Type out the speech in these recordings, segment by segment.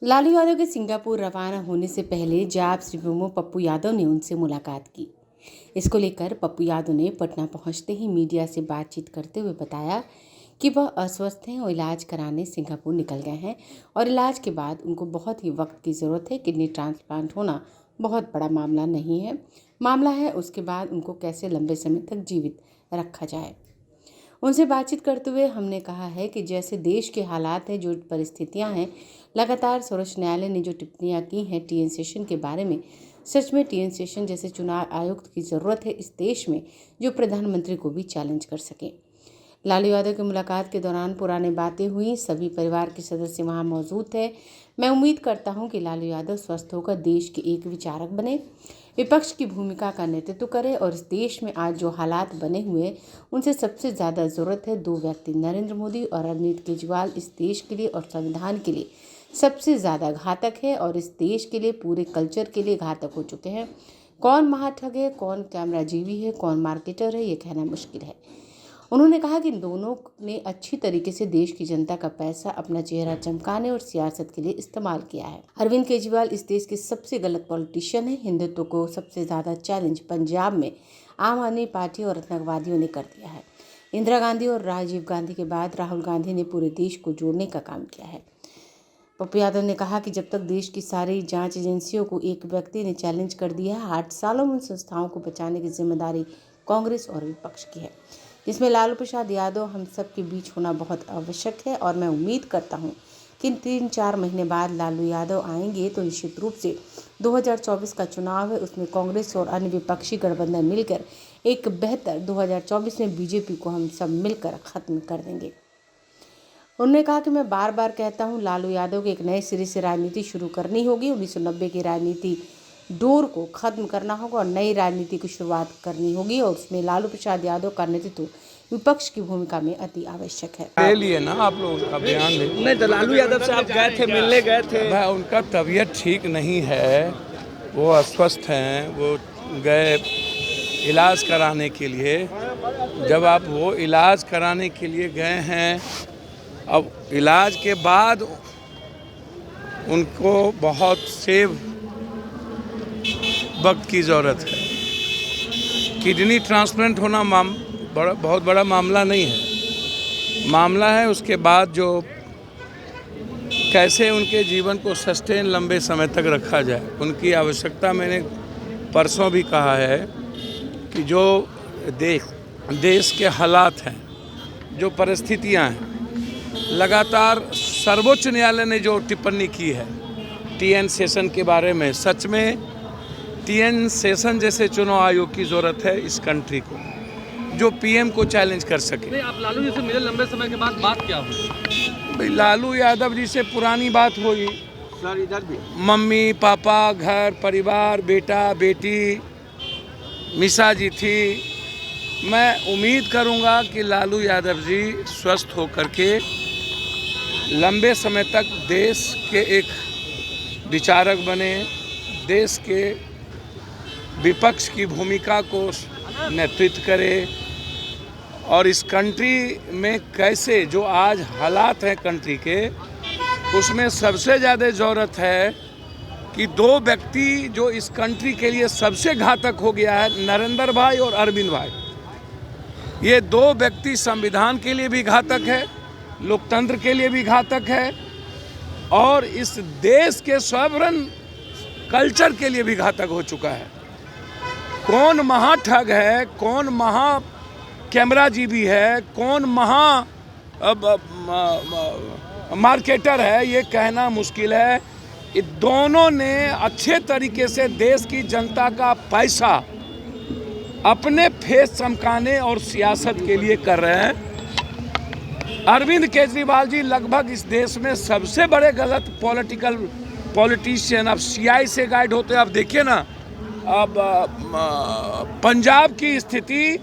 लालू यादव के सिंगापुर रवाना होने से पहले जाप सुप्रीमो पप्पू यादव ने उनसे मुलाकात की। इसको लेकर पप्पू यादव ने पटना पहुंचते ही मीडिया से बातचीत करते हुए बताया कि वह अस्वस्थ हैं और इलाज कराने सिंगापुर निकल गए हैं और इलाज के बाद उनको बहुत ही वक्त की ज़रूरत है। किडनी ट्रांसप्लांट होना बहुत बड़ा मामला नहीं है, मामला है उसके बाद उनको कैसे लंबे समय तक जीवित रखा जाए। उनसे बातचीत करते हुए हमने कहा है कि जैसे देश के हालात हैं, जो परिस्थितियां हैं, लगातार सर्वोच्च न्यायालय ने जो टिप्पणियां की हैं टीएन शेषन के बारे में, सच में टीएन शेषन जैसे चुनाव आयुक्त की ज़रूरत है इस देश में, जो प्रधानमंत्री को भी चैलेंज कर सके। लालू यादव की मुलाकात के दौरान पुरानी बातें हुई, सभी परिवार के सदस्य वहां मौजूद थे। मैं उम्मीद करता हूं कि लालू यादव स्वस्थ होकर देश के एक विचारक बने, विपक्ष की भूमिका का नेतृत्व करे और इस देश में आज जो हालात बने हुए उनसे सबसे ज़्यादा ज़रूरत है दो व्यक्ति, नरेंद्र मोदी और अरविंद केजरीवाल। इस देश के लिए और संविधान के लिए सबसे ज़्यादा घातक है और इस देश के लिए, पूरे कल्चर के लिए घातक हो चुके हैं। कौन महाठग है, कौन कैमराजीवी है, कौन मार्केटर है, ये कहना मुश्किल है। उन्होंने कहा कि इन दोनों ने अच्छी तरीके से देश की जनता का पैसा अपना चेहरा चमकाने और सियासत के लिए इस्तेमाल किया है। अरविंद केजरीवाल इस देश के सबसे गलत पॉलिटिशियन है। हिंदुत्व को सबसे ज़्यादा चैलेंज पंजाब में आम आदमी पार्टी और आतंकवादियों ने कर दिया है। इंदिरा गांधी और राजीव गांधी के बाद राहुल गांधी ने पूरे देश को जोड़ने का काम किया है। पप्पू यादव ने कहा कि जब तक देश की सारी जांच एजेंसियों को एक व्यक्ति ने चैलेंज कर दिया है, 8 सालों में उन संस्थाओं को बचाने की जिम्मेदारी कांग्रेस और विपक्ष की है, जिसमें लालू प्रसाद यादव हम सब के बीच होना बहुत आवश्यक है। और मैं उम्मीद करता हूं कि 3-4 महीने बाद लालू यादव आएंगे तो निश्चित रूप से 2024 का चुनाव है, उसमें कांग्रेस और अन्य विपक्षी गठबंधन मिलकर एक बेहतर 2024 में बीजेपी को हम सब मिलकर खत्म कर देंगे। उन्होंने कहा कि मैं बार बार कहता हूं, लालू यादव को एक नए सिरे से राजनीति शुरू करनी होगी। 1990 की राजनीति दौर को खत्म करना होगा और नई राजनीति की शुरुआत करनी होगी और उसमें लालू प्रसाद यादव का नेतृत्व विपक्ष की भूमिका में अति आवश्यक है। ले लिए ना आप लोग का बयान ले। नहीं तो लालू यादव से आप गए थे, मिलने गए थे। मैं उनका तबीयत ठीक नहीं है, वो अस्वस्थ हैं, वो गए इलाज कराने के लिए। जब आप वो इलाज कराने के लिए गए हैं, अब इलाज के बाद उनको बहुत से वक्त की ज़रूरत है। किडनी ट्रांसप्लांट होना बहुत बड़ा मामला नहीं है, मामला है उसके बाद जो कैसे उनके जीवन को सस्टेन लंबे समय तक रखा जाए, उनकी आवश्यकता। मैंने परसों भी कहा है कि जो देश के हालात हैं, जो परिस्थितियां हैं, लगातार सर्वोच्च न्यायालय ने जो टिप्पणी की है टीएन शेषन के बारे में, सच में टीएन शेषन जैसे चुनाव आयोग की ज़रूरत है इस कंट्री को, जो पीएम को चैलेंज कर सके। नहीं, आप लालू जी से मिले लंबे समय के बाद, बात क्या हुई? भाई लालू यादव जी से पुरानी बात हुई, सर इधर भी मम्मी पापा, घर परिवार, बेटा बेटी, मिसा जी थी। मैं उम्मीद करूंगा कि लालू यादव जी स्वस्थ होकर के लंबे समय तक देश के एक विचारक बने, देश के विपक्ष की भूमिका को नेतृत्व करे और इस कंट्री में कैसे जो आज हालात हैं कंट्री के, उसमें सबसे ज़्यादा ज़रूरत है कि दो व्यक्ति जो इस कंट्री के लिए सबसे घातक हो गया है, नरेंद्र भाई और अरविंद भाई। ये दो व्यक्ति संविधान के लिए भी घातक है, लोकतंत्र के लिए भी घातक है और इस देश के सॉवरन कल्चर के लिए भी घातक हो चुका है। कौन महाठग है, कौन महा कैमराजीवी है, कौन महा मार्केटर है, ये कहना मुश्किल है। ये दोनों ने अच्छे तरीके से देश की जनता का पैसा अपने फेस चमकाने और सियासत के लिए कर रहे हैं। अरविंद केजरीवाल जी लगभग इस देश में सबसे बड़े गलत पॉलिटिशियन। अब सीआई से गाइड होते हैं। अब देखिए ना, अब पंजाब की स्थिति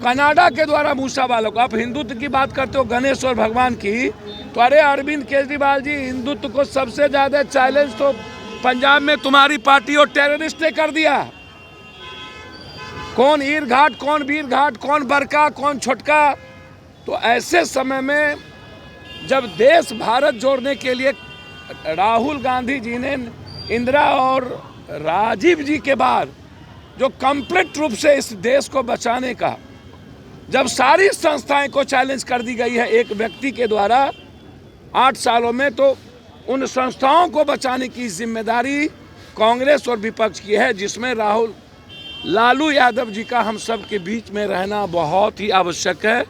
कनाडा के द्वारा मूसा वालों को, आप हिंदुत्व की बात करते हो गणेश और भगवान की, तो अरे अरविंद केजरीवाल जी, हिंदुत्व को सबसे ज़्यादा चैलेंज तो पंजाब में तुम्हारी पार्टी और टेररिस्ट ने कर दिया। कौन ईर घाट, कौन वीर घाट, कौन बड़का, कौन छोटका। तो ऐसे समय में जब देश भारत जोड़ने के लिए राहुल गांधी जी ने इंदिरा और राजीव जी के बाद जो कंप्लीट रूप से इस देश को बचाने का, जब सारी संस्थाएं को चैलेंज कर दी गई है एक व्यक्ति के द्वारा 8 सालों में, तो उन संस्थाओं को बचाने की जिम्मेदारी कांग्रेस और विपक्ष की है, जिसमें लालू यादव जी का हम सब के बीच में रहना बहुत ही आवश्यक है।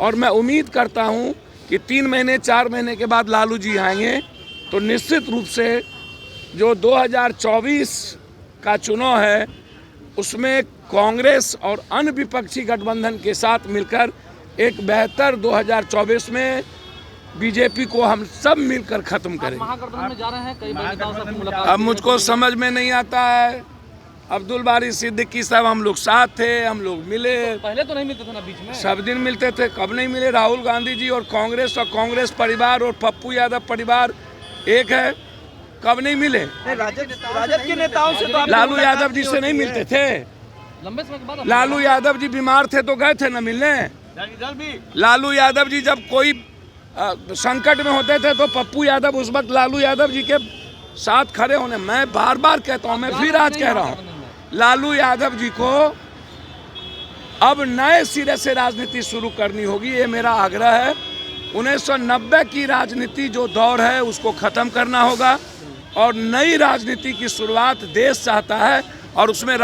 और मैं उम्मीद करता हूं कि 3 महीने 4 महीने के बाद लालू जी आएंगे तो निश्चित रूप से जो 2024 का चुनाव है उसमें कांग्रेस और अन्य विपक्षी गठबंधन के साथ मिलकर एक बेहतर 2024 में बीजेपी को हम सब मिलकर खत्म करेंगे। महागठबंधन में जा रहे हैं, कई बड़े नेताओं से आपकी मुलाकात। अब मुझको समझ में नहीं आता है। अब्दुल बारी सिद्दीकी साहब हम लोग साथ थे, हम लोग मिले। पहले तो नहीं मिलते थे ना बीच में? सब दिन मिलते थे, कब नहीं मिले? राहुल गांधी जी और कांग्रेस परिवार और पप्पू यादव परिवार एक है, कब नहीं मिले? राजद के नेताओं से तो लालू यादव जी से नहीं मिलते थे? लंबे समय के बाद लालू यादव जी बीमार थे तो गए थे ना मिलने। लालू यादव जी जब कोई संकट में होते थे तो पप्पू यादव उस वक्त लालू यादव जी के साथ खड़े होने। मैं बार बार कहता हूं, मैं फिर आज कह रहा हूं, लालू यादव जी को अब नए सिरे से राजनीति शुरू करनी होगी, ये मेरा आग्रह है। 1990 की राजनीति जो दौर है उसको खत्म करना होगा और नई राजनीति की शुरुआत देश चाहता है और उसमें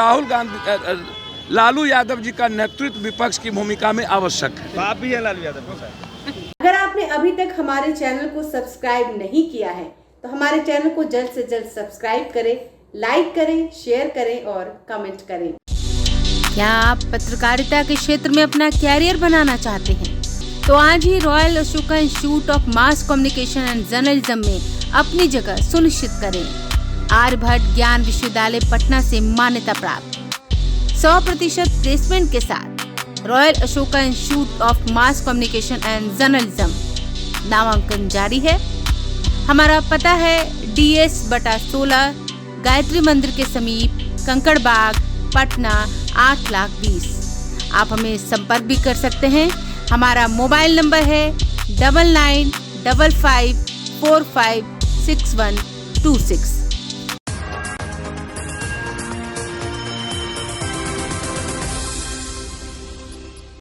लालू यादव जी का नेतृत्व विपक्ष की भूमिका में आवश्यक है। आप भी हैं लालू यादव के साथ? अगर आपने अभी तक हमारे चैनल को सब्सक्राइब नहीं किया है तो हमारे चैनल को जल्द से जल्द सब्सक्राइब करें, लाइक करें, शेयर करें और कमेंट करें। क्या आप पत्रकारिता के क्षेत्र में अपना कैरियर बनाना चाहते हैं? तो आज ही Royal Ashoka Institute of Mass Communication and Journalism में अपनी जगह सुनिश्चित करें। आर्यभट्ट ज्ञान विश्वविद्यालय पटना से मान्यता प्राप्त 100% प्लेसमेंट के साथ royal Ashoka Institute of Mass Communication and journalism नामांकन जारी है। हमारा पता है DS/16 गायत्री मंदिर के समीप, कंकड़ बाग, पटना 8,20,000। आप हमें संपर्क भी कर सकते हैं। हमारा मोबाइल नंबर है 9955456126।